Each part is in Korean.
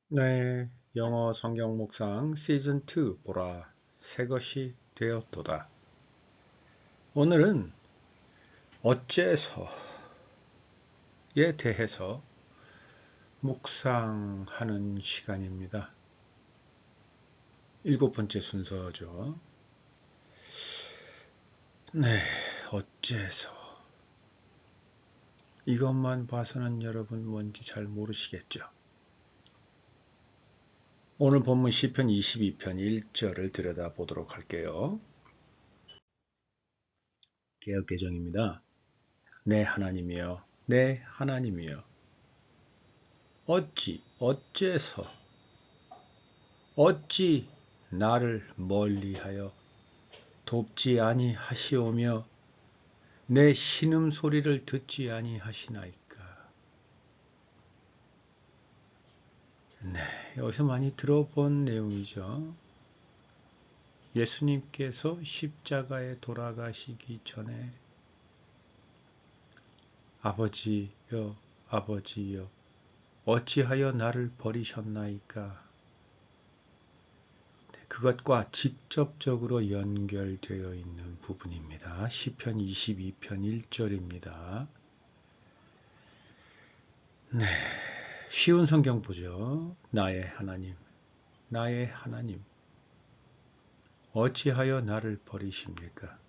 네, 영어 성경 묵상 시즌 2 보라 새 것이 되었도다. 오늘은 어째서에 대해서 묵상하는 시간입니다. 7번째 순서죠. 네, 어째서 이것만 봐서는 여러분 뭔지 잘 모르시겠죠. 오늘 본문 시편 22편 1절을 들여다보도록 할게요. 개역개정입니다. 내 하나님이여, 내 하나님이여, 어찌 나를 멀리하여 돕지 아니하시오며 내 신음소리를 듣지 아니하시나이까. 네, 여기서 많이 들어본 내용이죠. 예수님께서 십자가에 돌아가시기 전에 아버지여, 아버지여, 어찌하여 나를 버리셨나이까. 그것과 직접적으로 연결되어 있는 부분입니다. 시편 22편 1절입니다. 네, 쉬운 성경 보죠. 나의 하나님, 나의 하나님, 어찌하여 나를 버리십니까?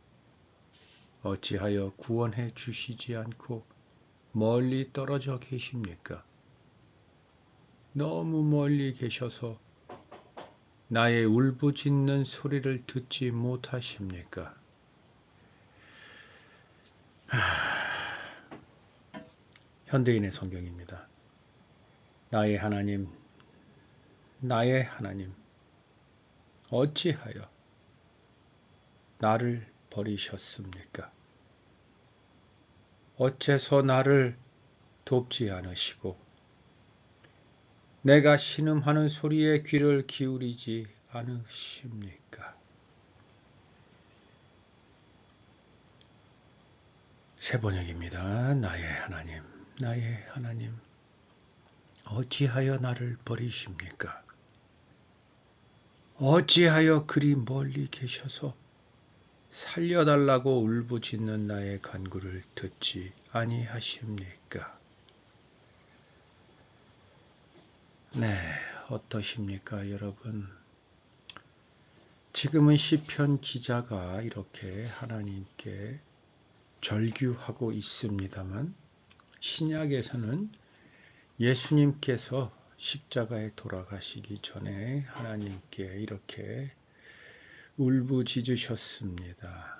어찌하여 구원해 주시지 않고 멀리 떨어져 계십니까? 너무 멀리 계셔서 나의 울부짖는 소리를 듣지 못하십니까? 현대인의 성경입니다. 나의 하나님, 나의 하나님, 어찌하여 나를 버리셨습니까? 어째서 나를 돕지 않으시고 내가 신음하는 소리에 귀를 기울이지 않으십니까? 새 번역입니다. 나의 하나님, 나의 하나님, 어찌하여 나를 버리십니까? 어찌하여 그리 멀리 계셔서 살려달라고 울부짖는 나의 간구를 듣지 아니하십니까? 네, 어떠십니까, 여러분? 지금은 시편 기자가 이렇게 하나님께 절규하고 있습니다만 신약에서는 예수님께서 십자가에 돌아가시기 전에 하나님께 이렇게 울부짖으셨습니다.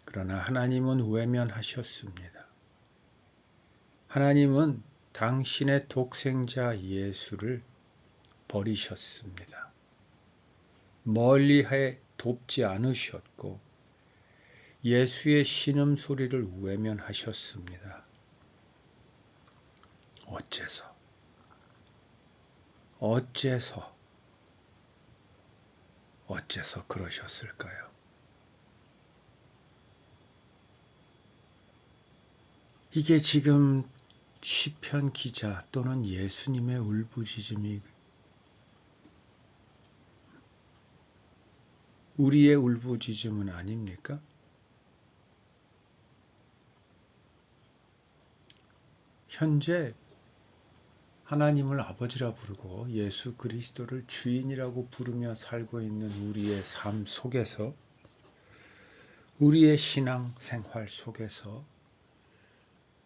그러나 하나님은 외면하셨습니다. 하나님은 당신의 독생자 예수를 버리셨습니다. 멀리해 돕지 않으셨고 예수의 신음소리를 외면하셨습니다. 어째서 그러셨을까요? 이게 지금 시편 기자 또는 예수님의 울부짖음이 우리의 울부짖음은 아닙니까? 현재 하나님을 아버지라 부르고 예수 그리스도를 주인이라고 부르며 살고 있는 우리의 삶 속에서, 우리의 신앙 생활 속에서,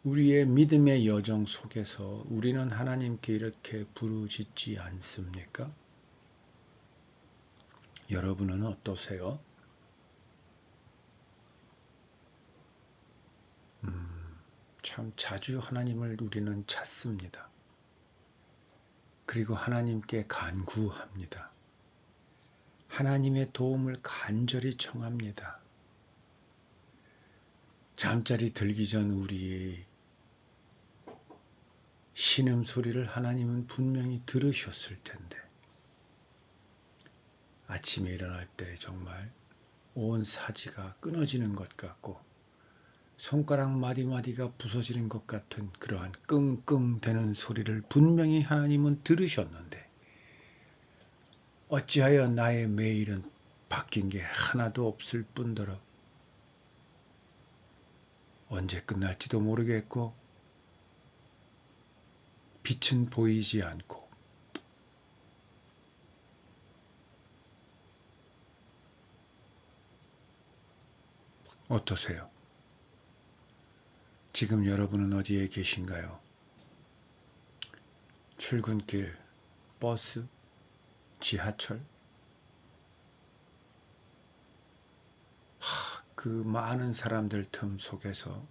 우리의 믿음의 여정 속에서 우리는 하나님께 이렇게 부르짖지 않습니까? 여러분은 어떠세요? 참 자주 하나님을 우리는 찾습니다. 그리고 하나님께 간구합니다. 하나님의 도움을 간절히 청합니다. 잠자리 들기 전 우리의 신음소리를 하나님은 분명히 들으셨을 텐데 아침에 일어날 때 정말 온 사지가 끊어지는 것 같고 손가락 마디마디가 부서지는 것 같은 그러한 끙끙대는 소리를 분명히 하나님은 들으셨는데 어찌하여 나의 매일은 바뀐 게 하나도 없을 뿐더러 언제 끝날지도 모르겠고 빛은 보이지 않고 어떠세요? 지금 여러분은 어디에 계신가요? 출근길, 버스, 지하철? 그 많은 사람들 틈 속에서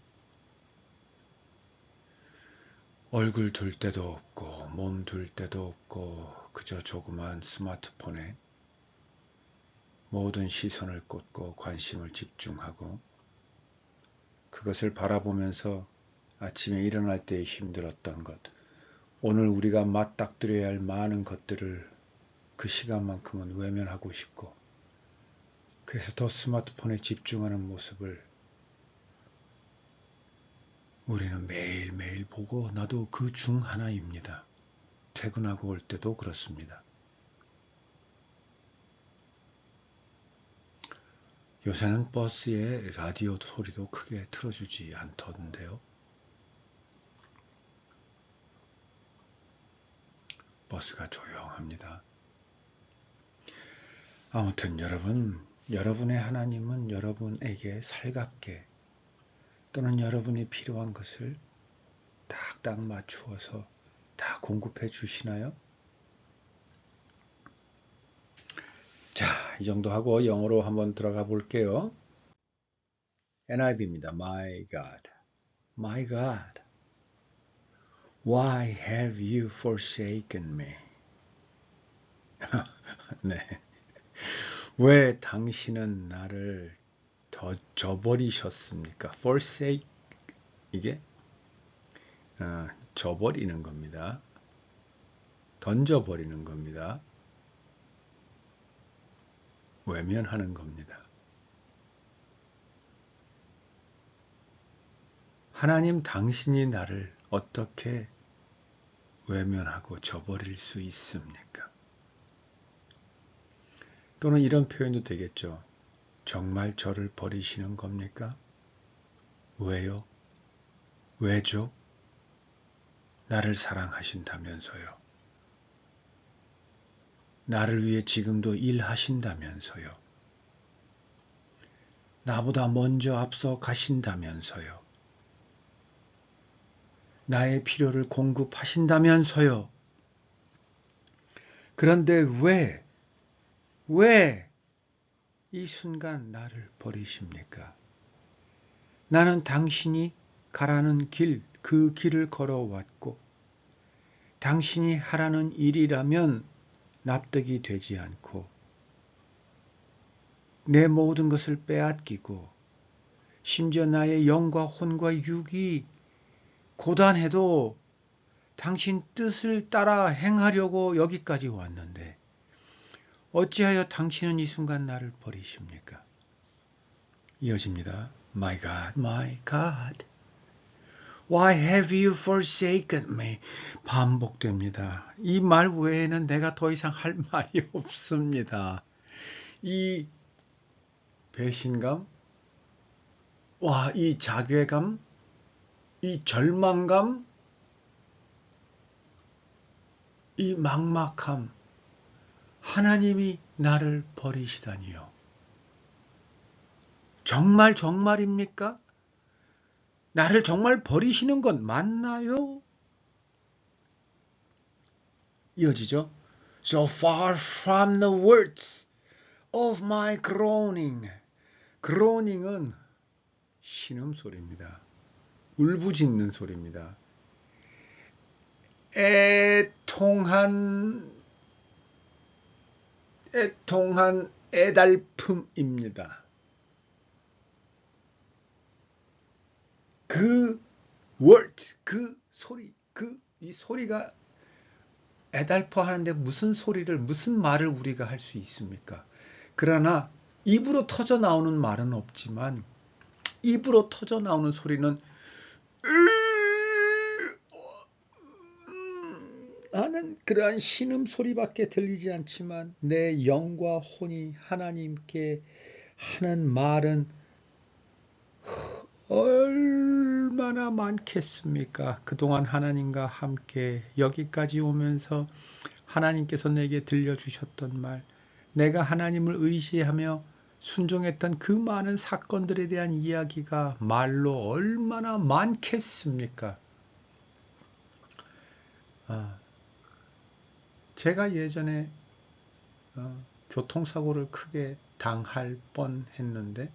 얼굴 둘 데도 없고 몸 둘 데도 없고 그저 조그만 스마트폰에 모든 시선을 꽂고 관심을 집중하고 그것을 바라보면서 아침에 일어날 때 힘들었던 것, 오늘 우리가 맞닥뜨려야 할 많은 것들을 그 시간만큼은 외면하고 싶고 그래서 더 스마트폰에 집중하는 모습을 우리는 매일매일 보고 나도 그 중 하나입니다. 퇴근하고 올 때도 그렇습니다. 요새는 버스에 라디오 소리도 크게 틀어주지 않던데요. 버스가 조용합니다. 아무튼 여러분의 하나님은 여러분에게 살갑게 또는 여러분이 필요한 것을 딱딱 맞추어서 다 공급해 주시나요? 자, 이 정도 하고 영어로 한번 들어가 볼게요. NIV입니다. My God, my God, why have you forsaken me? 네. 왜 당신은 나를 저버리셨습니까? forsake 이게 저버리는 겁니다. 던져버리는 겁니다. 외면하는 겁니다. 하나님 당신이 나를 어떻게 외면하고 저버릴 수 있습니까? 또는 이런 표현도 되겠죠. 정말 저를 버리시는 겁니까? 왜요? 왜죠? 나를 사랑하신다면서요. 나를 위해 지금도 일하신다면서요. 나보다 먼저 앞서 가신다면서요. 나의 필요를 공급하신다면서요. 그런데 왜 이 순간 나를 버리십니까? 나는 당신이 가라는 길, 그 길을 걸어왔고 당신이 하라는 일이라면 납득이 되지 않고 내 모든 것을 빼앗기고 심지어 나의 영과 혼과 육이 고단해도 당신 뜻을 따라 행하려고 여기까지 왔는데 어찌하여 당신은 이 순간 나를 버리십니까? 이어집니다. My God, my God, why have you forsaken me? 반복됩니다. 이 말 외에는 내가 더 이상 할 말이 없습니다. 이 배신감, 이 자괴감, 이 절망감, 이 막막함, 하나님이 나를 버리시다니요. 정말입니까? 나를 정말 버리시는 건 맞나요? 이어지죠. So far from the words of my groaning. groaning은 신음소리입니다. 울부짖는 소리입니다. 애통한 애달픔입니다. 그 word, 그 소리, 이 소리가 애달퍼하는데 무슨 말을 우리가 할 수 있습니까? 그러나 입으로 터져 나오는 말은 없지만 입으로 터져 나오는 소리는 하는 그러한 신음소리밖에 들리지 않지만 내 영과 혼이 하나님께 하는 말은 얼마나 많겠습니까? 그동안 하나님과 함께 여기까지 오면서 하나님께서 내게 들려주셨던 말, 내가 하나님을 의지하며 순종했던 그 많은 사건들에 대한 이야기가 말로 얼마나 많겠습니까? 제가 예전에 교통사고를 크게 당할 뻔했는데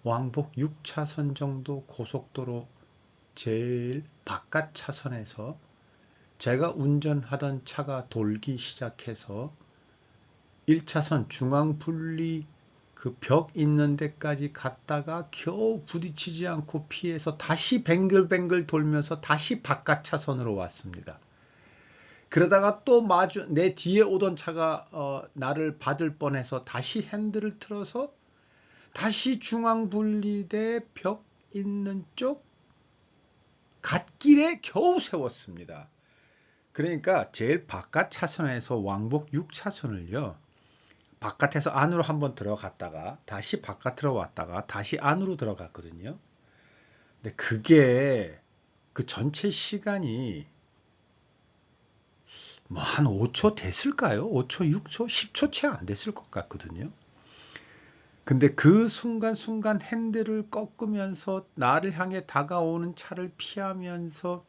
왕복 6차선 정도 고속도로 제일 바깥 차선에서 제가 운전하던 차가 돌기 시작해서 1차선 중앙분리 그 벽 있는 데까지 갔다가 겨우 부딪히지 않고 피해서 다시 뱅글뱅글 돌면서 다시 바깥 차선으로 왔습니다. 그러다가 또 내 뒤에 오던 차가 나를 받을 뻔해서 다시 핸들을 틀어서 다시 중앙분리대 벽 있는 쪽 갓길에 겨우 세웠습니다. 그러니까 제일 바깥 차선에서 왕복 6차선을요. 바깥에서 안으로 한번 들어갔다가 다시 바깥으로 왔다가 다시 안으로 들어갔거든요. 근데 그게 그 전체 시간이 뭐 한 5초 됐을까요? 5초, 6초, 10초 채 안 됐을 것 같거든요. 근데 그 순간순간 핸들을 꺾으면서 나를 향해 다가오는 차를 피하면서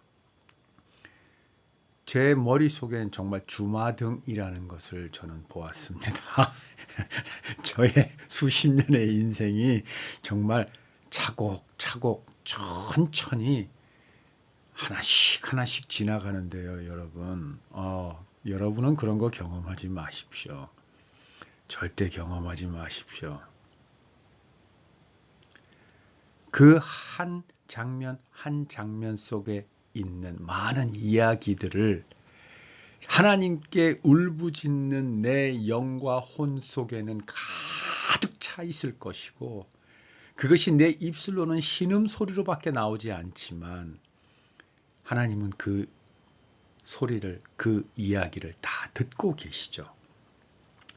제 머릿속엔 정말 주마등이라는 것을 저는 보았습니다. 저의 수십 년의 인생이 정말 차곡차곡 천천히 하나씩 하나씩 지나가는데요, 여러분. 여러분은 그런 거 경험하지 마십시오. 절대 경험하지 마십시오. 그 한 장면 한 장면 속에 있는 많은 이야기들을 하나님께 울부짖는 내 영과 혼 속에는 가득 차 있을 것이고 그것이 내 입술로는 신음소리로밖에 나오지 않지만 하나님은 그 소리를, 그 이야기를 다 듣고 계시죠.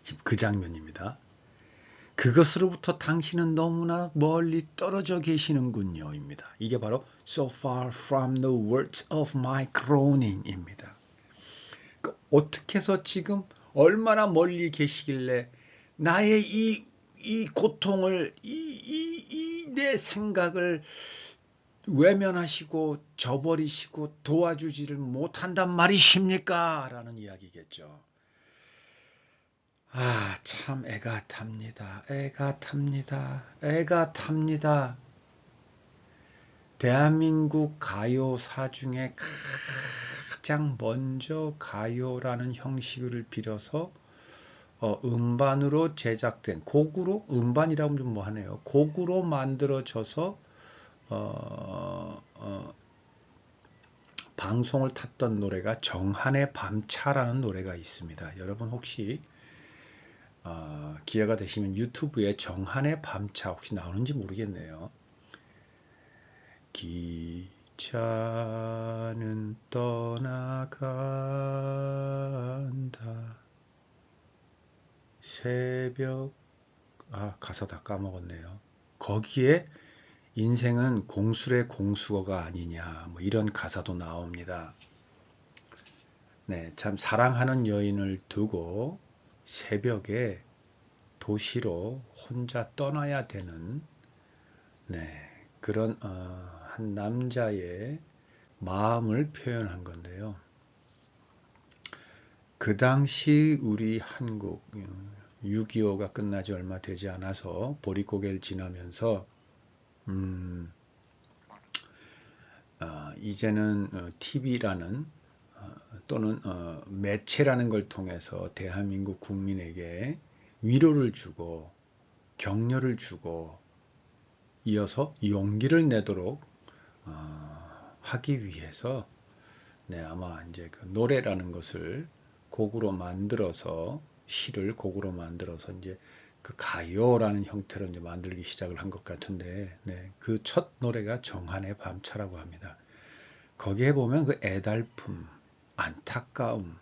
지금 그 장면입니다. 그것으로부터 당신은 너무나 멀리 떨어져 계시는군요 입니다. 이게 바로 So far from the words of my groaning입니다. 어떻게 해서 지금 얼마나 멀리 계시길래 나의 이 고통을 내 생각을 외면하시고 저버리시고 도와주지를 못한단 말이십니까? 라는 이야기겠죠. 참 애가 탑니다. 애가 탑니다. 애가 탑니다. 대한민국 가요사 중에 가장 먼저 가요라는 형식을 빌어서 음반으로 제작된 곡으로 음반이라면 좀 뭐하네요. 곡으로 만들어져서 방송을 탔던 노래가 정한의 밤차라는 노래가 있습니다. 여러분 혹시 기회가 되시면 유튜브에 정한의 밤차 혹시 나오는지 모르겠네요. 기차는 떠나간다. 새벽 가사 다 까먹었네요. 거기에 인생은 공술의 공수어가 아니냐 뭐 이런 가사도 나옵니다. 네, 참 사랑하는 여인을 두고 새벽에 도시로 혼자 떠나야 되는 그런 한 남자의 마음을 표현한 건데요. 그 당시 우리 한국 6.25가 끝나지 얼마 되지 않아서 보릿고개를 지나면서 이제는 TV라는 또는 매체라는 걸 통해서 대한민국 국민에게 위로를 주고 격려를 주고 이어서 용기를 내도록 하기 위해서 아마 이제 그 노래라는 것을 곡으로 만들어서 시를 곡으로 만들어서 이제 그 가요라는 형태로 이제 만들기 시작을 한 것 같은데 그 첫 노래가 정한의 밤차라고 합니다. 거기에 보면 그 애달픔 안타까움,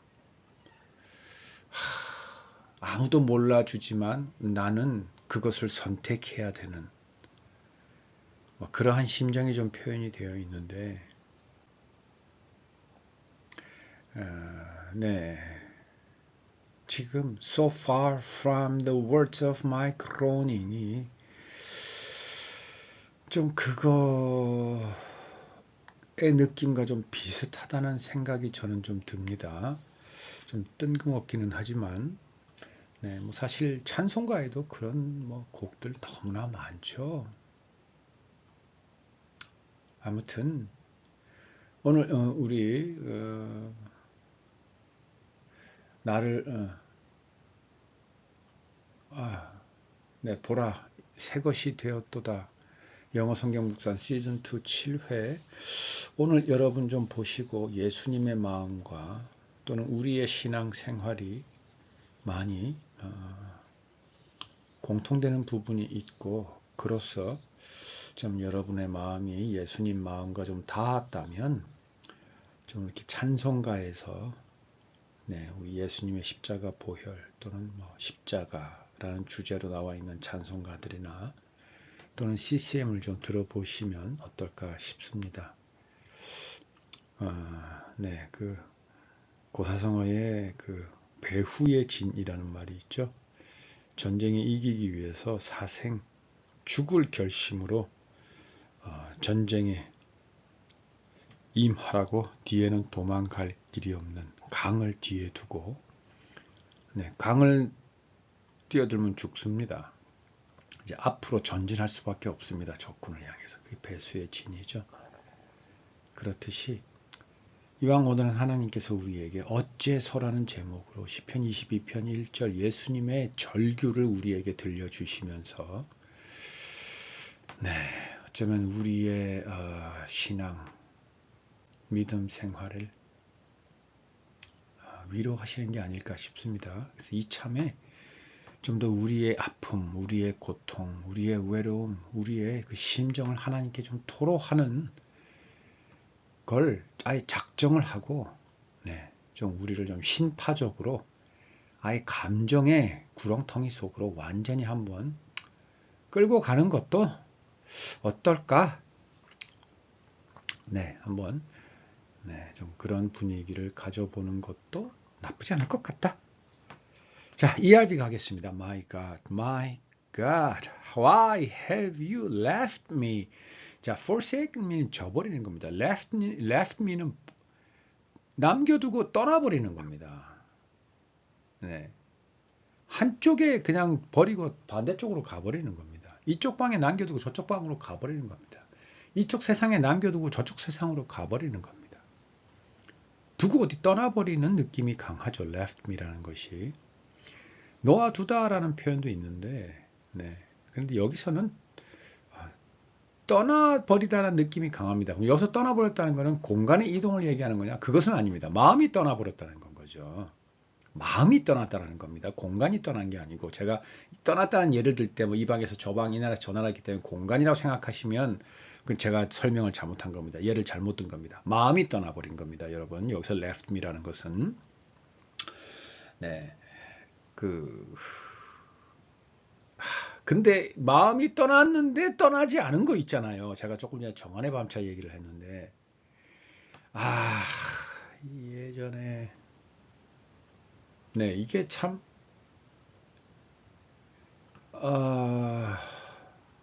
아무도 몰라주지만 나는 그것을 선택해야 되는 그러한 심정이 좀 표현이 되어 있는데, 네. 지금 so far from the words of my groaning이 좀 그거의 느낌과 좀 비슷하다는 생각이 저는 좀 듭니다. 좀 뜬금없기는 하지만, 네, 뭐 사실 찬송가에도 그런 뭐 곡들 너무나 많죠. 아무튼 오늘 우리 나를 네, 보라 새 것이 되었도다. 영어 성경 묵상 시즌 2 7회. 오늘 여러분 좀 보시고 예수님의 마음과 또는 우리의 신앙 생활이 많이 공통되는 부분이 있고, 그로서 좀 여러분의 마음이 예수님 마음과 좀 닿았다면 좀 이렇게 찬송가에서 네, 우리 예수님의 십자가 보혈 또는 뭐 십자가라는 주제로 나와 있는 찬송가들이나 또는 CCM을 좀 들어보시면 어떨까 싶습니다. 네, 그 고사성어의 그 배후의 진이라는 말이 있죠. 전쟁에 이기기 위해서 사생 죽을 결심으로 전쟁에 임하라고 뒤에는 도망갈 길이 없는 강을 뒤에 두고, 네, 강을 뛰어들면 죽습니다. 이제 앞으로 전진할 수밖에 없습니다. 적군을 향해서. 그게 배수의 진이죠. 그렇듯이 이왕 오늘은 하나님께서 우리에게 어째서라는 제목으로 시편 22편 1절 예수님의 절규를 우리에게 들려주시면서, 네, 어쩌면 우리의 신앙, 믿음 생활을 위로하시는 게 아닐까 싶습니다. 그래서 이참에 좀 더 우리의 아픔, 우리의 고통, 우리의 외로움, 우리의 그 심정을 하나님께 좀 토로하는 걸 아예 작정을 하고, 네, 좀 우리를 좀 신파적으로 아예 감정의 구렁텅이 속으로 완전히 한번 끌고 가는 것도 어떨까? 네, 한번 네, 좀 그런 분위기를 가져보는 것도 나쁘지 않을 것 같다. 자, ERV 가겠습니다. My God, my God, why have you left me? 자, forsaken me는 저버리는 겁니다. left me는 남겨두고 떠나버리는 겁니다. 네. 한쪽에 그냥 버리고 반대쪽으로 가버리는 겁니다. 이쪽 방에 남겨두고 저쪽 방으로 가버리는 겁니다. 이쪽 세상에 남겨두고 저쪽 세상으로 가버리는 겁니다. 두고 어디 떠나버리는 느낌이 강하죠. left me라는 것이. 놓아두다라는 표현도 있는데, 네. 그런데 여기서는 떠나버리다라는 느낌이 강합니다. 여기서 떠나버렸다는 것은 공간의 이동을 얘기하는 거냐? 그것은 아닙니다. 마음이 떠나버렸다는 건 거죠. 마음이 떠났다는 겁니다. 공간이 떠난 게 아니고, 제가 떠났다는 예를 들 때 뭐 이 방에서 저 방, 이 나라 저 나라이기 때문에 공간이라고 생각하시면 그건 제가 설명을 잘못한 겁니다. 예를 잘못 든 겁니다. 마음이 떠나버린 겁니다. 여러분, 여기서 left me라는 것은 네. 근데 마음이 떠났는데 떠나지 않은 거 있잖아요. 제가 조금 전에 정안의 밤차 얘기를 했는데, 예전에, 네, 이게 참,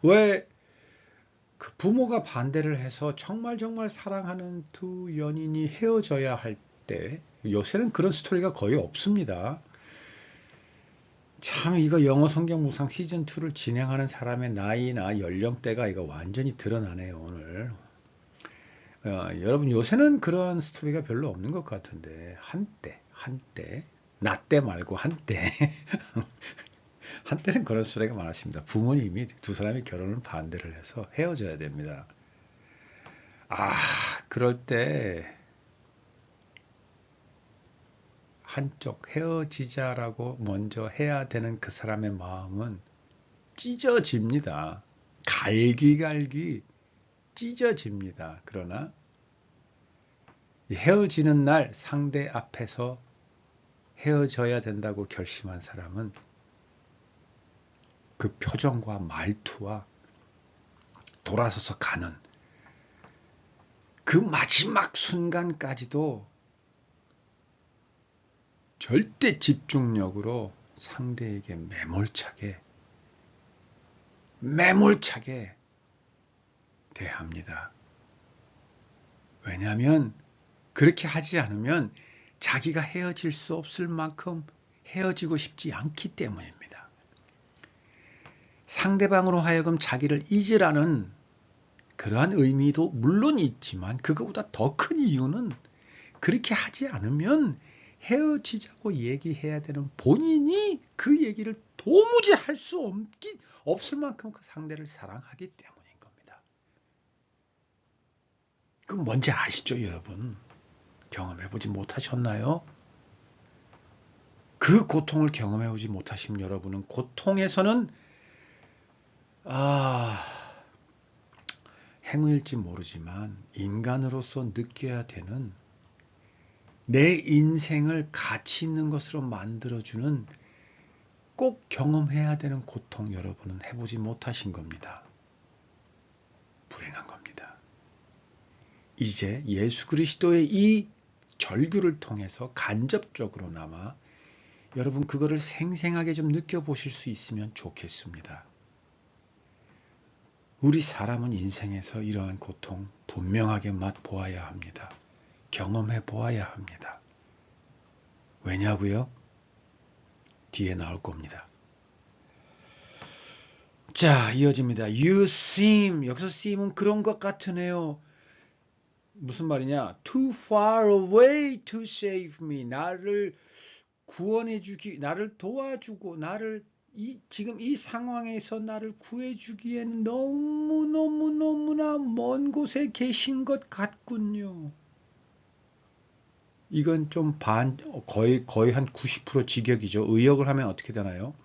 왜 그 부모가 반대를 해서 정말 정말 사랑하는 두 연인이 헤어져야 할 때, 요새는 그런 스토리가 거의 없습니다. 참 이거 영어 성경 묵상 시즌 2를 진행하는 사람의 나이나 연령대가 이거 완전히 드러나네요, 오늘. 여러분 요새는 그런 스토리가 별로 없는 것 같은데 한때 나 때 말고 한때 한때는 그런 스토리가 많았습니다. 부모님이 두 사람이 결혼을 반대를 해서 헤어져야 됩니다. 그럴 때 한쪽 헤어지자라고 먼저 해야 되는 그 사람의 마음은 찢어집니다. 갈기갈기 찢어집니다. 그러나 헤어지는 날 상대 앞에서 헤어져야 된다고 결심한 사람은 그 표정과 말투와 돌아서서 가는 그 마지막 순간까지도 절대 집중력으로 상대에게 매몰차게 대합니다. 왜냐하면 그렇게 하지 않으면 자기가 헤어질 수 없을 만큼 헤어지고 싶지 않기 때문입니다. 상대방으로 하여금 자기를 잊으라는 그러한 의미도 물론 있지만 그거보다 더 큰 이유는 그렇게 하지 않으면 헤어지자고 얘기해야 되는 본인이 그 얘기를 도무지 할 수 없을 만큼 그 상대를 사랑하기 때문인 겁니다. 그 뭔지 아시죠, 여러분? 경험해보지 못하셨나요? 그 고통을 경험해보지 못하신 여러분은 고통에서는 행운일지 모르지만 인간으로서 느껴야 되는 내 인생을 가치 있는 것으로 만들어주는 꼭 경험해야 되는 고통 여러분은 해보지 못하신 겁니다. 불행한 겁니다. 이제 예수 그리스도의 이 절규를 통해서 간접적으로나마 여러분 그거를 생생하게 좀 느껴보실 수 있으면 좋겠습니다. 우리 사람은 인생에서 이러한 고통 분명하게 맛보아야 합니다. 경험해 보아야 합니다. 왜냐고요? 뒤에 나올 겁니다. 자, 이어집니다. You seem, 여기서 seem은 그런 것 같으네요. 무슨 말이냐? Too far away to save me. 나를 구원해주기, 나를 도와주고, 지금 이 상황에서 나를 구해주기에는 너무나 먼 곳에 계신 것 같군요. 이건 좀 거의 한 90% 직역이죠. 의역을 하면 어떻게 되나요?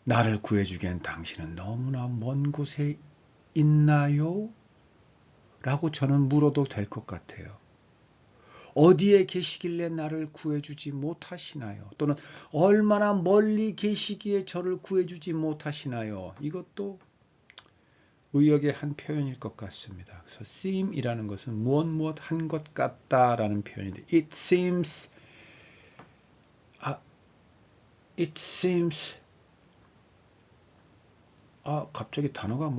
나를 구해주기엔 당신은 너무나 먼 곳에 있나요? 라고 저는 물어도 될 것 같아요. 어디에 계시길래 나를 구해주지 못하시나요? 또는 얼마나 멀리 계시기에 저를 구해주지 못하시나요? 이것도 의역의 한 표현일 것 같습니다. 그래서 seem이라는 것은 무엇 한 것 같다라는 표현인데 it seems 갑자기 단어가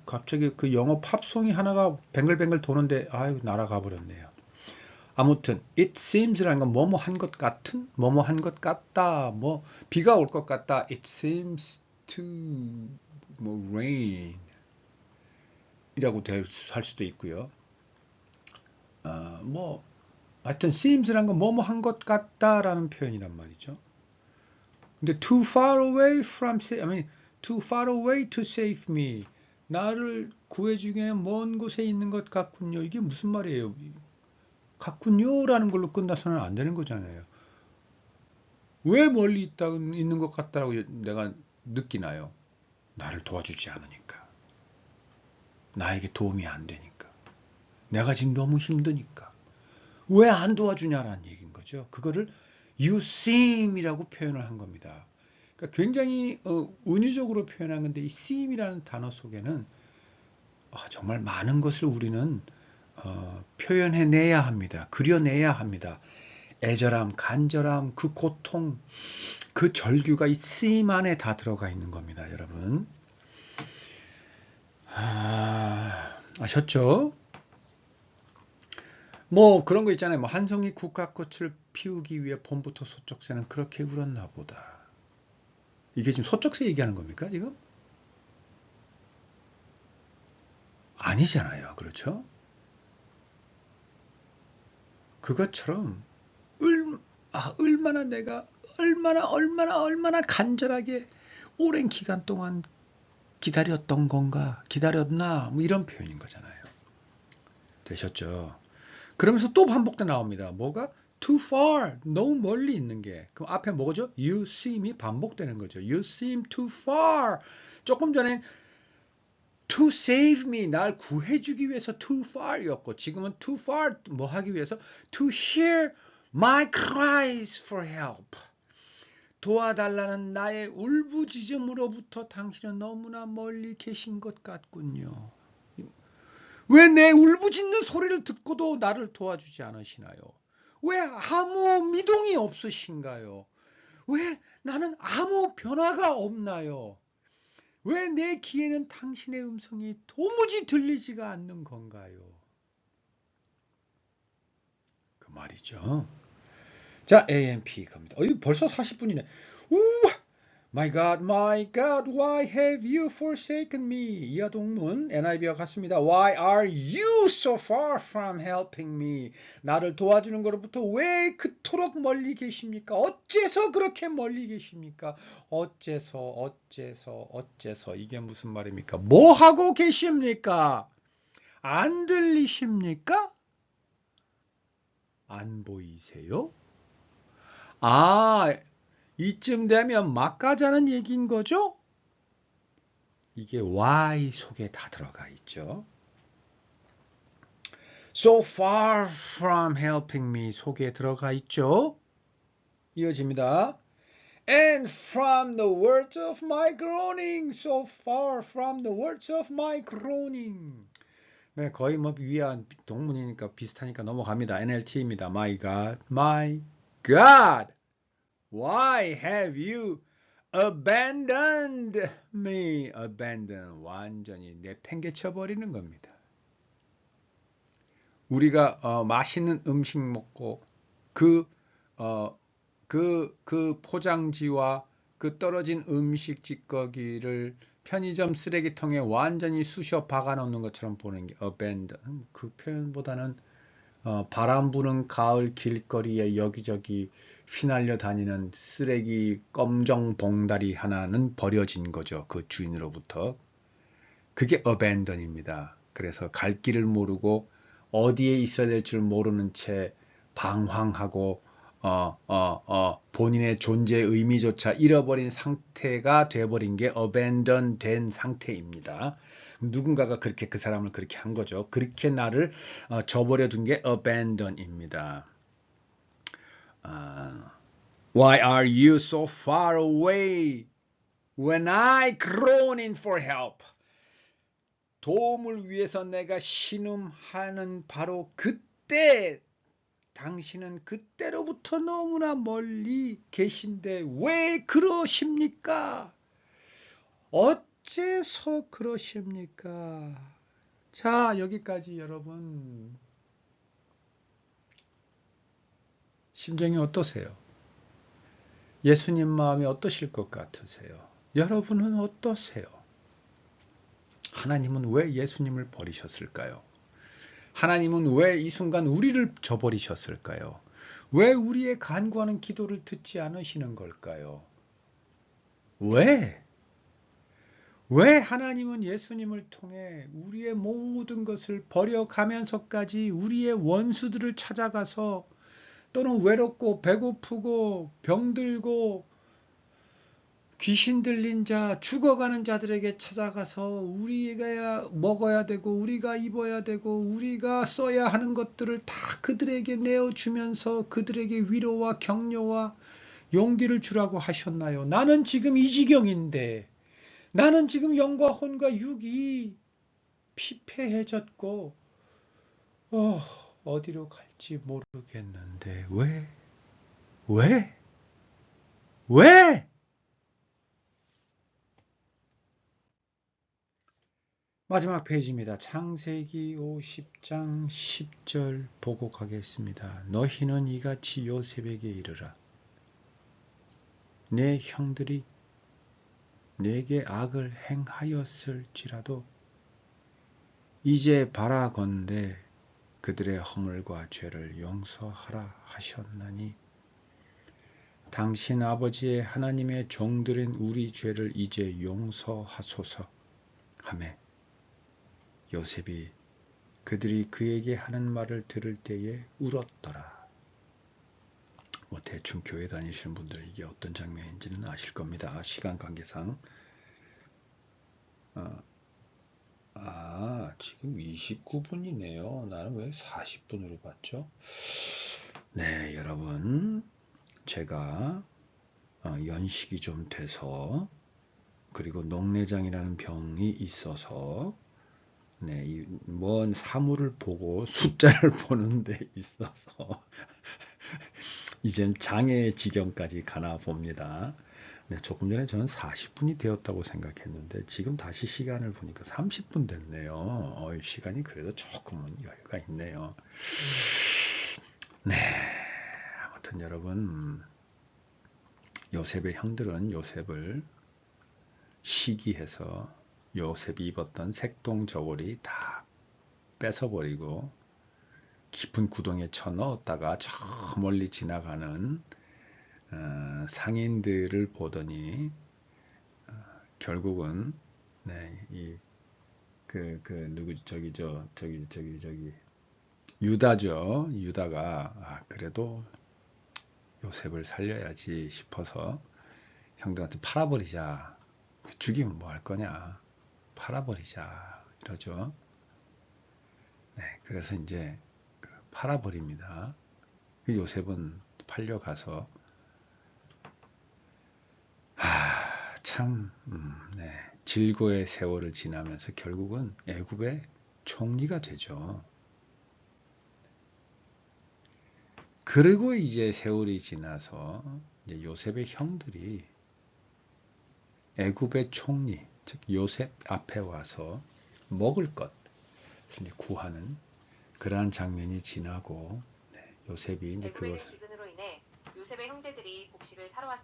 갑자기 그 영어 팝송이 하나가 뱅글뱅글 도는데 날아가 버렸네요. 아무튼 it seems라는 건 뭐뭐 한 것 같은, 뭐뭐 한 것 같다, 뭐 비가 올 것 같다. It seems to rain 이라고 할 수도 있고요. 하여튼 seems라는 건 뭐뭐 한 것 같다라는 표현이란 말이죠. 근데 too far away to save me. 나를 구해주기에는 먼 곳에 있는 것 같군요. 이게 무슨 말이에요? 같군요라는 걸로 끝나서는 안 되는 거잖아요. 왜 멀리 있는 것 같다고 내가 느끼나요? 나를 도와주지 않으니까. 나에게 도움이 안 되니까. 내가 지금 너무 힘드니까. 왜 안 도와주냐라는 얘기인 거죠. 그거를 you seem이라고 표현을 한 겁니다. 그러니까 굉장히 은유적으로 표현한 건데 이 seem이라는 단어 속에는 정말 많은 것을 우리는 표현해내야 합니다. 그려내야 합니다. 애절함, 간절함, 그 고통, 그 절규가 이 seem 안에 다 들어가 있는 겁니다, 여러분. 아셨죠? 뭐 그런 거 있잖아요. 뭐 한 송이 국화꽃을 피우기 위해 봄부터 소쩍새는 그렇게 울었나 보다. 이게 지금 소쩍새 얘기하는 겁니까, 지금? 아니잖아요. 그렇죠? 그것처럼 얼마나 간절하게 오랜 기간 동안 기다렸던 건가, 기다렸나, 뭐 이런 표현인 거잖아요. 되셨죠? 그러면서 또 반복돼 나옵니다. 뭐가? Too far, 너무 멀리 있는 게. 그럼 앞에 뭐죠? You seem이 반복되는 거죠. You seem too far. 조금 전에 to save me, 날 구해주기 위해서 too far이었고, 지금은 too far 뭐 하기 위해서 to hear my cries for help. 도와달라는 나의 울부짖음으로부터 당신은 너무나 멀리 계신 것 같군요. 왜 내 울부짖는 소리를 듣고도 나를 도와주지 않으시나요? 왜 아무 미동이 없으신가요? 왜 나는 아무 변화가 없나요? 왜 내 귀에는 당신의 음성이 도무지 들리지가 않는 건가요? 그 말이죠. 자, AMP 갑니다. 이거 벌써 40분이네. My God, why have you forsaken me? 이하 동문 NIV와 같습니다. Why are you so far from helping me? 나를 도와주는 것로부터 왜 그토록 멀리 계십니까? 어째서 그렇게 멀리 계십니까? 어째서 이게 무슨 말입니까? 뭐 하고 계십니까? 안 들리십니까? 안 보이세요? 아, 이쯤 되면 막 가자는 얘기인 거죠? 이게 why 속에 다 들어가 있죠. So far from helping me 속에 들어가 있죠. 이어집니다. And from the words of my groaning, so far from the words of my groaning. 네, 거의 뭐 위안 동문이니까 비슷하니까 넘어갑니다. NLT입니다. My God, why have you abandoned me? Abandon, 완전히 내팽개쳐 버리는 겁니다. 우리가 맛있는 음식 먹고 그 포장지와 그 떨어진 음식 찌꺼기를 편의점 쓰레기통에 완전히 쑤셔 박아 놓는 것처럼 보는 게 abandon. 그 표현보다는 바람 부는 가을 길거리에 여기저기 휘날려 다니는 쓰레기 검정 봉다리 하나는 버려진 거죠. 그 주인으로부터. 그게 abandon입니다. 그래서 갈 길을 모르고 어디에 있어야 될 줄 모르는 채 방황하고 본인의 존재의 의미조차 잃어버린 상태가 돼버린 게 abandon 된 상태입니다. 누군가가 그렇게 그 사람을 그렇게 한 거죠. 그렇게 나를 저버려 둔 게 abandon입니다. Why are you so far away when I groaning for help? 도움을 위해서 내가 신음하는 바로 그때 당신은 그때로부터 너무나 멀리 계신데 왜 그러십니까? 어째서 그러십니까? 자, 여기까지 여러분 심정이 어떠세요? 예수님 마음이 어떠실 것 같으세요? 여러분은 어떠세요? 하나님은 왜 예수님을 버리셨을까요? 하나님은 왜 이 순간 우리를 저버리셨을까요? 왜 우리의 간구하는 기도를 듣지 않으시는 걸까요? 왜? 왜 하나님은 예수님을 통해 우리의 모든 것을 버려가면서까지 우리의 원수들을 찾아가서 또는 외롭고 배고프고 병들고 귀신 들린 자, 죽어가는 자들에게 찾아가서 우리가 먹어야 되고 우리가 입어야 되고 우리가 써야 하는 것들을 다 그들에게 내어주면서 그들에게 위로와 격려와 용기를 주라고 하셨나요? 나는 지금 이 지경인데 나는 지금 영과 혼과 육이 피폐해졌고 어디로 갈지 모르겠는데 왜? 왜? 왜? 마지막 페이지입니다. 창세기 50장 10절 보고 가겠습니다. 너희는 이같이 요셉에게 이르라. 내 형들이 내게 악을 행하였을지라도 이제 바라건대 그들의 허물과 죄를 용서하라 하셨나니 당신 아버지의 하나님의 종들인 우리 죄를 이제 용서하소서 하매 요셉이 그들이 그에게 하는 말을 들을 때에 울었더라. 뭐 대충 교회 다니시는 분들 이게 어떤 장면인지는 아실 겁니다. 시간 관계상 지금 29분이네요. 나는 왜 40분으로 봤죠? 네, 여러분. 제가 연식이 좀 돼서 그리고 녹내장이라는 병이 있어서 네, 먼 사물을 보고 숫자를 보는 데 있어서 이젠 장애의 지경까지 가나 봅니다. 네, 조금 전에 저는 40분이 되었다고 생각했는데 지금 다시 시간을 보니까 30분 됐네요. 시간이 그래도 조금은 여유가 있네요. 네, 아무튼 여러분 요셉의 형들은 요셉을 시기해서 요셉이 입었던 색동 저고리 다 뺏어버리고 깊은 구덩이에 쳐넣었다가 저 멀리 지나가는 상인들을 보더니 결국은 네, 누구 저기 유다죠. 유다가 그래도 요셉을 살려야지 싶어서 형들한테 팔아버리자. 죽이면 뭐 할 거냐. 팔아버리자. 이러죠. 네, 그래서 이제 팔아버립니다. 요셉은 팔려가서 참 네, 질고의 세월을 지나면서 결국은 애굽의 총리가 되죠. 그리고 이제 세월이 지나서 이제 요셉의 형들이 애굽의 총리, 즉 요셉 앞에 와서 먹을 것 이제 구하는 그러한 장면이 지나고 요셉이 이제 그것을 기근으로 인해 요셉의 형제들이 곡식을 사러 왔.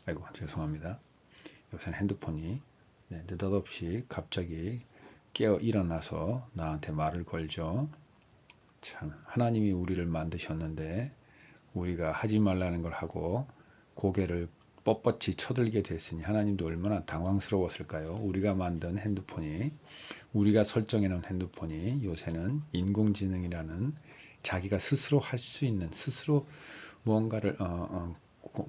아이고 죄송합니다. 요새는 핸드폰이 느닷없이 갑자기 깨어 일어나서 나한테 말을 걸죠. 참 하나님이 우리를 만드셨는데 우리가 하지 말라는 걸 하고 고개를 뻣뻣이 쳐들게 됐으니 하나님도 얼마나 당황스러웠을까요? 우리가 만든 핸드폰이 우리가 설정해 놓은 핸드폰이 요새는 인공지능이라는 자기가 스스로 할 수 있는 스스로 무언가를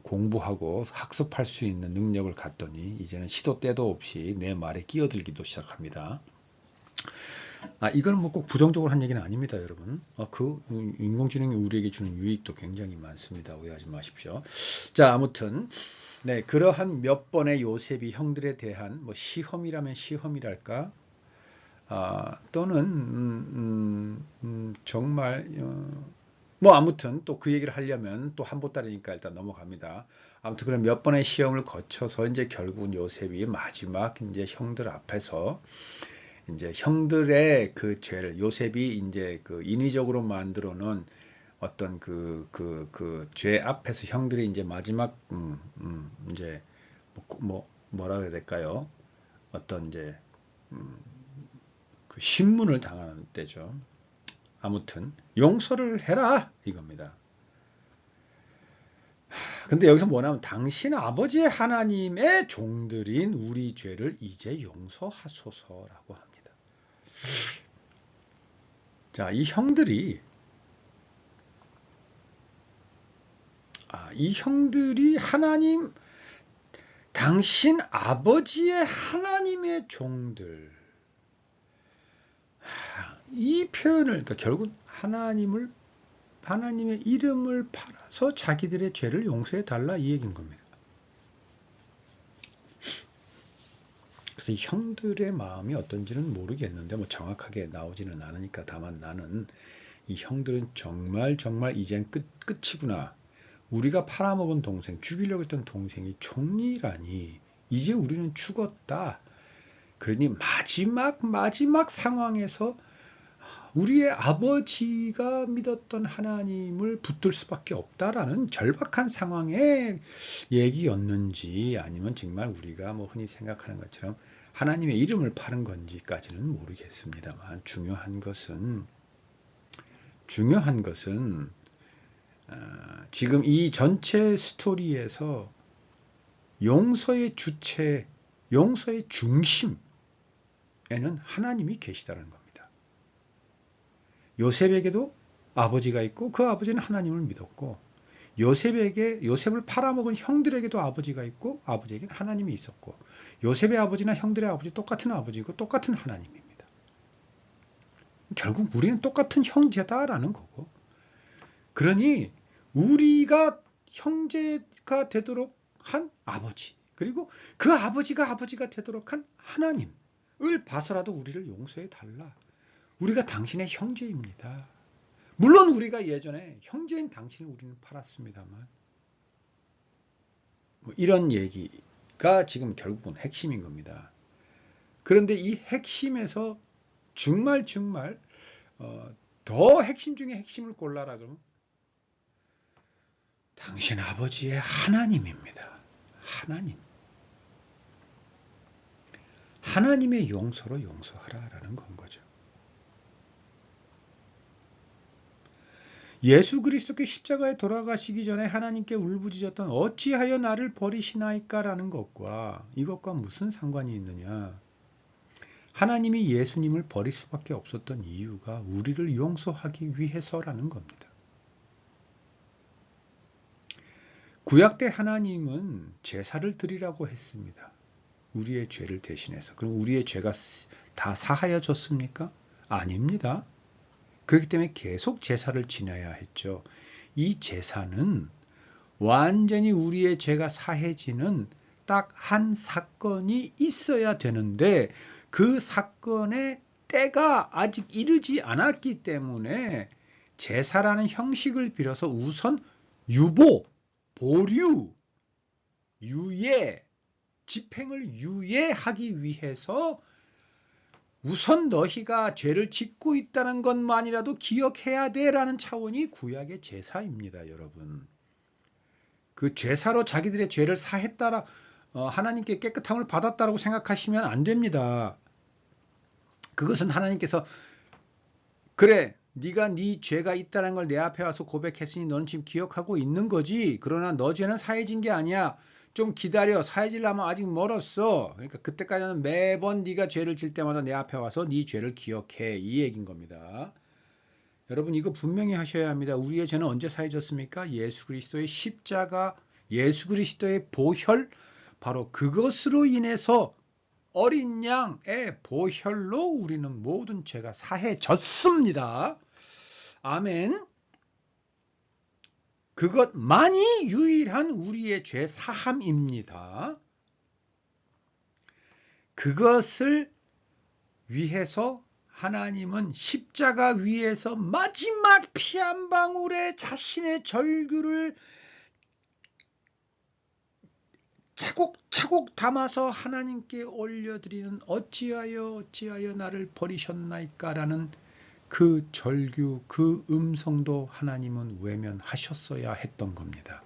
공부하고 학습할 수 있는 능력을 갖더니 이제는 시도 때도 없이 내 말에 끼어들기도 시작합니다. 이건 뭐 꼭 부정적으로 한 얘기는 아닙니다, 여러분. 인공지능이 우리에게 주는 유익도 굉장히 많습니다. 오해하지 마십시오. 자, 아무튼 네, 그러한 몇 번의 요셉이 형들에 대한 뭐 시험이라면 시험이랄까, 또는 정말 뭐 아무튼 또 그 얘기를 하려면 또 한 보따리니까 일단 넘어갑니다. 아무튼 그런 몇 번의 시험을 거쳐서 이제 결국은 요셉이 마지막 이제 형들 앞에서 이제 형들의 그 죄를 요셉이 이제 그 인위적으로 만들어 놓은 어떤 죄 앞에서 형들이 이제 마지막 이제 뭐라 그래야 될까요? 어떤 이제 그 신문을 당하는 때죠. 아무튼 용서를 해라 이겁니다. 근데 여기서 뭐냐면 당신 아버지의 하나님의 종들인 우리 죄를 이제 용서하소서라고 합니다. 자, 이 형들이 하나님 당신 아버지의 하나님의 종들 이 표현을 그러니까 결국 하나님의 이름을 팔아서 자기들의 죄를 용서해 달라 이 얘기인 겁니다. 그래서 이 형들의 마음이 어떤지는 모르겠는데 뭐 정확하게 나오지는 않으니까 다만 나는 이 형들은 정말 이젠 끝이구나. 우리가 팔아먹은 동생, 죽이려고 했던 동생이 총리라니 이제 우리는 죽었다. 그러니 마지막 상황에서 우리의 아버지가 믿었던 하나님을 붙들 수밖에 없다라는 절박한 상황의 얘기였는지 아니면 정말 우리가 뭐 흔히 생각하는 것처럼 하나님의 이름을 파는 건지까지는 모르겠습니다만 중요한 것은 지금 이 전체 스토리에서 용서의 주체, 용서의 중심에는 하나님이 계시다는 겁니다. 요셉에게도 아버지가 있고 그 아버지는 하나님을 믿었고 요셉을 팔아먹은 형들에게도 아버지가 있고 아버지에게는 하나님이 있었고 요셉의 아버지나 형들의 아버지 똑같은 아버지고 똑같은 하나님입니다. 결국 우리는 똑같은 형제다라는 거고. 그러니 우리가 형제가 되도록 한 아버지, 그리고 그 아버지가 되도록 한 하나님을 봐서라도 우리를 용서해 달라. 우리가 당신의 형제입니다. 물론 우리가 예전에 형제인 당신을 우리는 팔았습니다만, 뭐 이런 얘기가 지금 결국은 핵심인 겁니다. 그런데 이 핵심에서 정말 더 핵심 중에 핵심을 골라라 그러면 당신 아버지의 하나님입니다. 하나님. 하나님의 용서로 용서하라라는 건 거죠. 예수 그리스도께 십자가에 돌아가시기 전에 하나님께 울부짖었던 어찌하여 나를 버리시나이까라는 것과 이것과 무슨 상관이 있느냐. 하나님이 예수님을 버릴 수밖에 없었던 이유가 우리를 용서하기 위해서라는 겁니다. 구약 때 하나님은 제사를 드리라고 했습니다. 우리의 죄를 대신해서. 그럼 우리의 죄가 다 사하여졌습니까? 아닙니다. 그렇기 때문에 계속 제사를 지내야 했죠. 이 제사는 완전히 우리의 죄가 사해지는 딱 한 사건이 있어야 되는데 그 사건의 때가 아직 이르지 않았기 때문에 제사라는 형식을 빌어서 우선 유보, 보류, 유예, 집행을 유예하기 위해서 우선 너희가 죄를 짓고 있다는 것만이라도 기억해야 돼라는 차원이 구약의 제사입니다, 여러분. 그 제사로 자기들의 죄를 사했다라 하나님께 깨끗함을 받았다라고 생각하시면 안 됩니다. 그것은 하나님께서 그래, 네가 네 죄가 있다는 걸 내 앞에 와서 고백했으니 너는 지금 기억하고 있는 거지. 그러나 너 죄는 사해진 게 아니야. 좀 기다려. 사해지려면 아직 멀었어. 그러니까 그때까지는 매번 네가 죄를 질 때마다 내 앞에 와서 네 죄를 기억해. 이 얘기인 겁니다. 여러분 이거 분명히 하셔야 합니다. 우리의 죄는 언제 사해졌습니까? 예수 그리스도의 십자가, 예수 그리스도의 보혈, 바로 그것으로 인해서 어린 양의 보혈로 우리는 모든 죄가 사해졌습니다. 아멘. 그것만이 유일한 우리의 죄 사함입니다. 그것을 위해서 하나님은 십자가 위에서 마지막 피 한 방울에 자신의 절규를 차곡차곡 담아서 하나님께 올려드리는 어찌하여 나를 버리셨나이까라는 그 절규, 그 음성도 하나님은 외면하셨어야 했던 겁니다.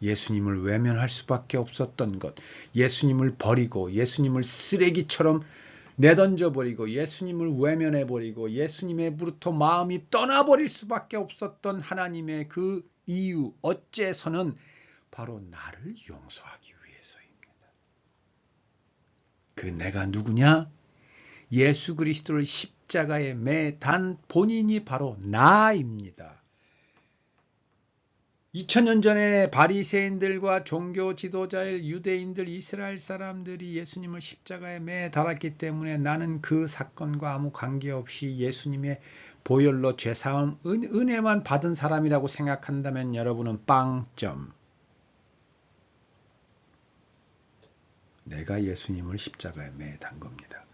예수님을 외면할 수밖에 없었던 것, 예수님을 버리고 예수님을 쓰레기처럼 내던져버리고 예수님을 외면해버리고 예수님의부터 마음이 떠나버릴 수밖에 없었던 하나님의 그 이유, 어째서는 바로 나를 용서하기 위해서입니다. 그 내가 누구냐? 예수 그리스도를 십자가에 매단 본인이 바로 나입니다. 2000년 전에 바리새인들과 종교 지도자의 유대인들, 이스라엘 사람들이 예수님을 십자가에 매달았기 때문에 나는 그 사건과 아무 관계없이 예수님의 보혈로 죄사함, 은혜만 받은 사람이라고 생각한다면 여러분은 빵점. 내가 예수님을 십자가에 매단 겁니다.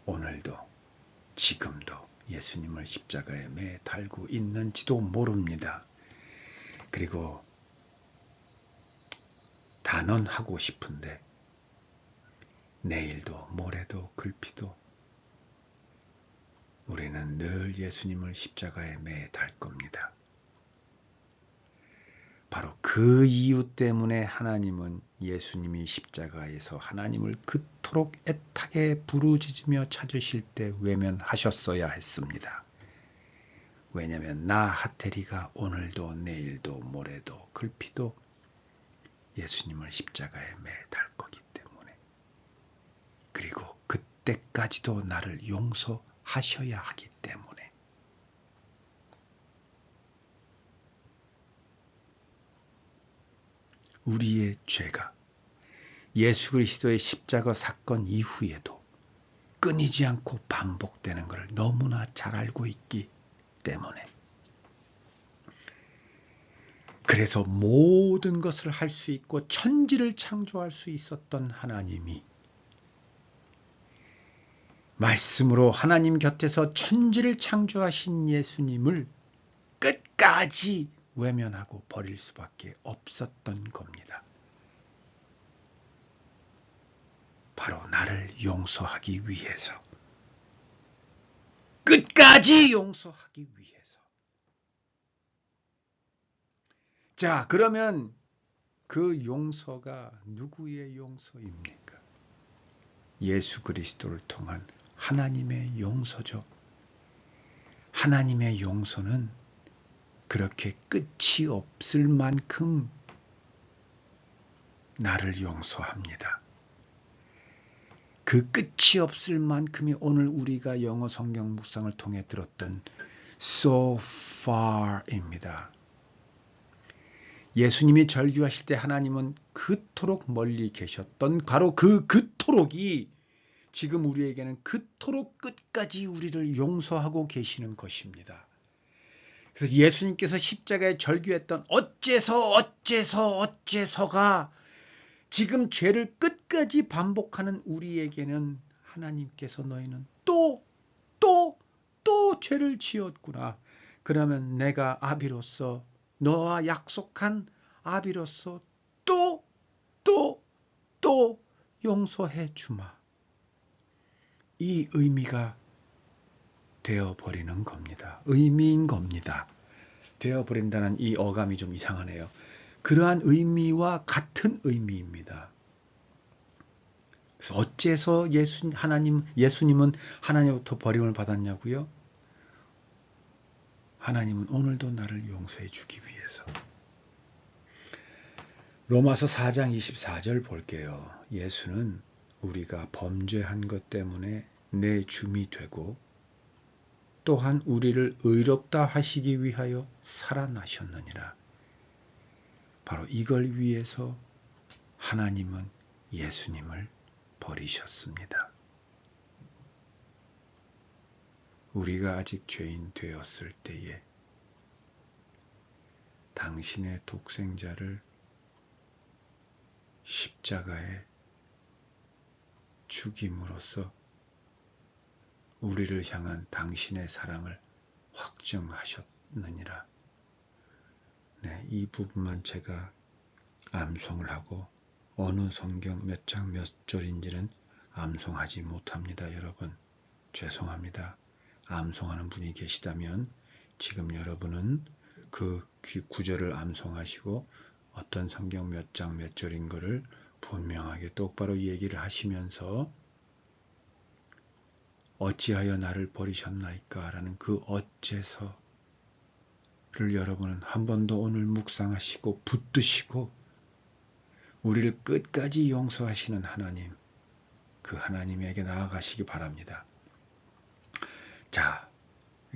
오늘도 지금도 예수님을 십자가에 매달고 있는지도 모릅니다. 그리고 단언하고 싶은데 내일도 모레도 글피도 우리는 늘 예수님을 십자가에 매달 겁니다. 바로 그 이유 때문에 하나님은 예수님이 십자가에서 하나님을 그토록 애타게 부르짖으며 찾으실 때 외면하셨어야 했습니다. 왜냐하면 나 하태리가 오늘도 내일도 모레도 글피도 예수님을 십자가에 매달 거기 때문에, 그리고 그때까지도 나를 용서하셔야 하기 때문에, 우리의 죄가 예수 그리스도의 십자가 사건 이후에도 끊이지 않고 반복되는 것을 너무나 잘 알고 있기 때문에, 그래서 모든 것을 할 수 있고 천지를 창조할 수 있었던 하나님이 말씀으로 하나님 곁에서 천지를 창조하신 예수님을 끝까지 외면하고 버릴 수밖에 없었던 겁니다. 바로 나를 용서하기 위해서, 끝까지 용서하기 위해서. 자, 그러면 그 용서가 누구의 용서입니까? 예수 그리스도를 통한 하나님의 용서죠. 하나님의 용서는 그렇게 끝이 없을 만큼 나를 용서합니다. 그 끝이 없을 만큼이 오늘 우리가 영어 성경 묵상을 통해 들었던 so far입니다. 예수님이 절규하실 때 하나님은 그토록 멀리 계셨던 바로 그토록이 지금 우리에게는 그토록 끝까지 우리를 용서하고 계시는 것입니다. 그래서 예수님께서 십자가에 절규했던 어째서가 지금 죄를 끝까지 반복하는 우리에게는 하나님께서 너희는 또 죄를 지었구나. 그러면 내가 아비로서 너와 약속한 아비로서 또 용서해 주마. 이 의미가 되어버리는 겁니다. 의미인 겁니다. 되어버린다는 이 어감이 좀 이상하네요. 그러한 의미와 같은 의미입니다. 그래서 어째서 예수님은 하나님부터 버림을 받았냐고요? 하나님은 오늘도 나를 용서해 주기 위해서. 로마서 4장 24절 볼게요. 예수는 우리가 범죄한 것 때문에 내 줌이 되고 또한 우리를 의롭다 하시기 위하여 살아나셨느니라. 바로 이걸 위해서 하나님은 예수님을 버리셨습니다. 우리가 아직 죄인 되었을 때에 당신의 독생자를 십자가에 죽임으로써 우리를 향한 당신의 사랑을 확증하셨느니라. 네, 이 부분만 제가 암송을 하고 어느 성경 몇 장 몇 절인지는 암송하지 못합니다. 여러분 죄송합니다. 암송하는 분이 계시다면 지금 여러분은 그 구절을 암송하시고 어떤 성경 몇 장 몇 절인 거를 분명하게 똑바로 얘기를 하시면서 어찌하여 나를 버리셨나이까 라는 그 어째서를 여러분은 한 번 더 오늘 묵상하시고 붙드시고 우리를 끝까지 용서하시는 하나님, 그 하나님에게 나아가시기 바랍니다. 자,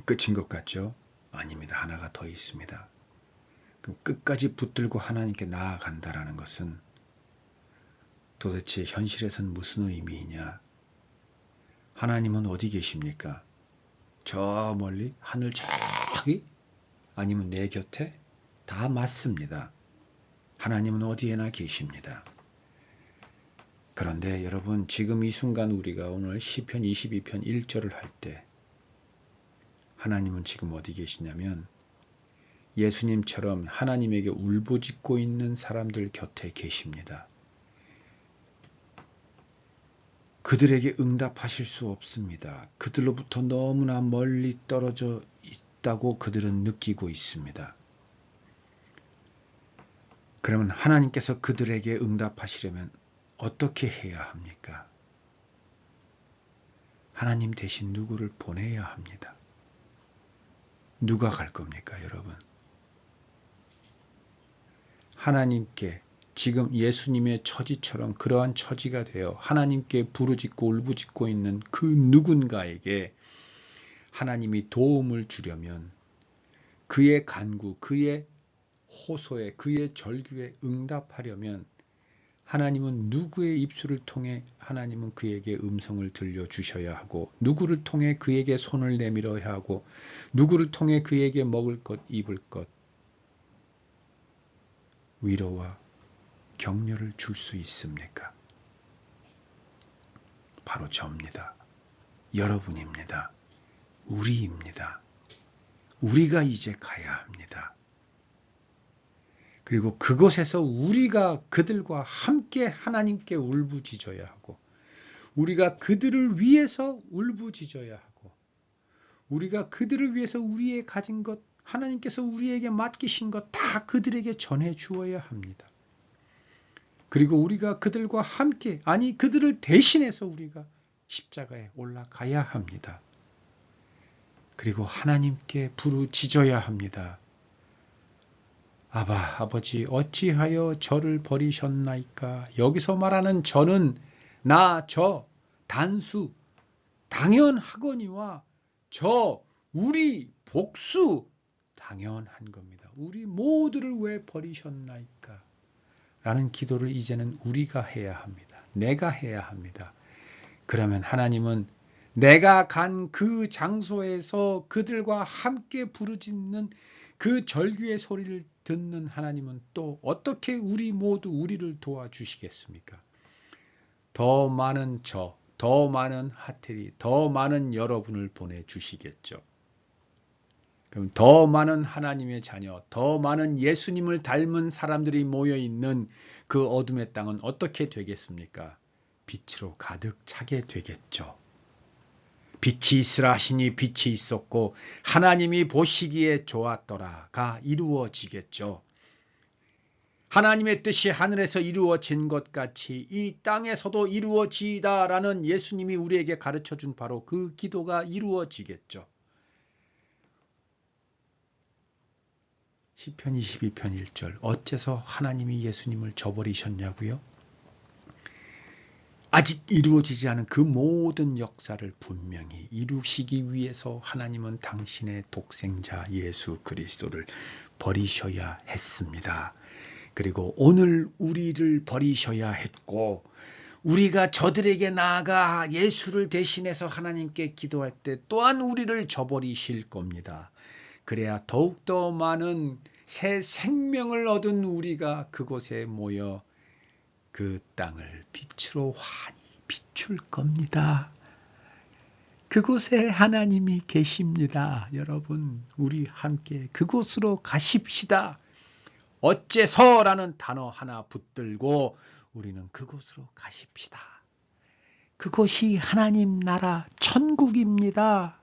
끝인 것 같죠? 아닙니다. 하나가 더 있습니다. 그럼 끝까지 붙들고 하나님께 나아간다라는 것은 도대체 현실에서는 무슨 의미이냐? 하나님은 어디 계십니까? 저 멀리 하늘 저기? 아니면 내 곁에? 다 맞습니다. 하나님은 어디에나 계십니다. 그런데 여러분 지금 이 순간 우리가 오늘 시편 22편 1절을 할 때 하나님은 지금 어디 계시냐면 예수님처럼 하나님에게 울부짖고 있는 사람들 곁에 계십니다. 그들에게 응답하실 수 없습니다. 그들로부터 너무나 멀리 떨어져 있다고 그들은 느끼고 있습니다. 그러면 하나님께서 그들에게 응답하시려면 어떻게 해야 합니까? 하나님 대신 누구를 보내야 합니다. 누가 갈 겁니까, 여러분? 하나님께 지금 예수님의 처지처럼 그러한 처지가 되어 하나님께 부르짖고 울부짖고 있는 그 누군가에게 하나님이 도움을 주려면 그의 간구, 그의 호소에, 그의 절규에 응답하려면 하나님은 누구의 입술을 통해 하나님은 그에게 음성을 들려주셔야 하고, 누구를 통해 그에게 손을 내밀어야 하고, 누구를 통해 그에게 먹을 것, 입을 것, 위로와 격려를 줄 수 있습니까? 바로 저입니다. 여러분입니다. 우리입니다. 우리가 이제 가야 합니다. 그리고 그곳에서 우리가 그들과 함께 하나님께 울부짖어야 하고, 우리가 그들을 위해서 울부짖어야 하고, 우리가 그들을 위해서 우리의 가진 것, 하나님께서 우리에게 맡기신 것 다 그들에게 전해 주어야 합니다. 그리고 우리가 그들과 함께, 아니 그들을 대신해서 우리가 십자가에 올라가야 합니다. 그리고 하나님께 부르짖어야 합니다. 아바, 아버지, 어찌하여 저를 버리셨나이까? 여기서 말하는 저는 단수, 당연하거니와 우리 복수, 당연한 겁니다. 우리 모두를 왜 버리셨나이까? 라는 기도를 이제는 우리가 해야 합니다. 내가 해야 합니다. 그러면 하나님은 내가 간 그 장소에서 그들과 함께 부르짖는 그 절규의 소리를 듣는 하나님은 또 어떻게 우리를 도와주시겠습니까? 더 많은 더 많은 하태리, 더 많은 여러분을 보내주시겠죠. 그럼 더 많은 하나님의 자녀, 더 많은 예수님을 닮은 사람들이 모여있는 그 어둠의 땅은 어떻게 되겠습니까? 빛으로 가득 차게 되겠죠. 빛이 있으라 하시니 빛이 있었고 하나님이 보시기에 좋았더라가 이루어지겠죠. 하나님의 뜻이 하늘에서 이루어진 것 같이 이 땅에서도 이루어지다라는 예수님이 우리에게 가르쳐준 바로 그 기도가 이루어지겠죠. 시편 22편 1절 어째서 하나님이 예수님을 저버리셨냐고요? 아직 이루어지지 않은 그 모든 역사를 분명히 이루시기 위해서 하나님은 당신의 독생자 예수 그리스도를 버리셔야 했습니다. 그리고 오늘 우리를 버리셔야 했고, 우리가 저들에게 나아가 예수를 대신해서 하나님께 기도할 때 또한 우리를 저버리실 겁니다. 그래야 더욱더 많은 새 생명을 얻은 우리가 그곳에 모여 그 땅을 빛으로 환히 비출 겁니다. 그곳에 하나님이 계십니다. 여러분, 우리 함께 그곳으로 가십시다. 어째서라는 단어 하나 붙들고 우리는 그곳으로 가십시다. 그곳이 하나님 나라 천국입니다.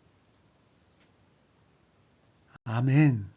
아멘.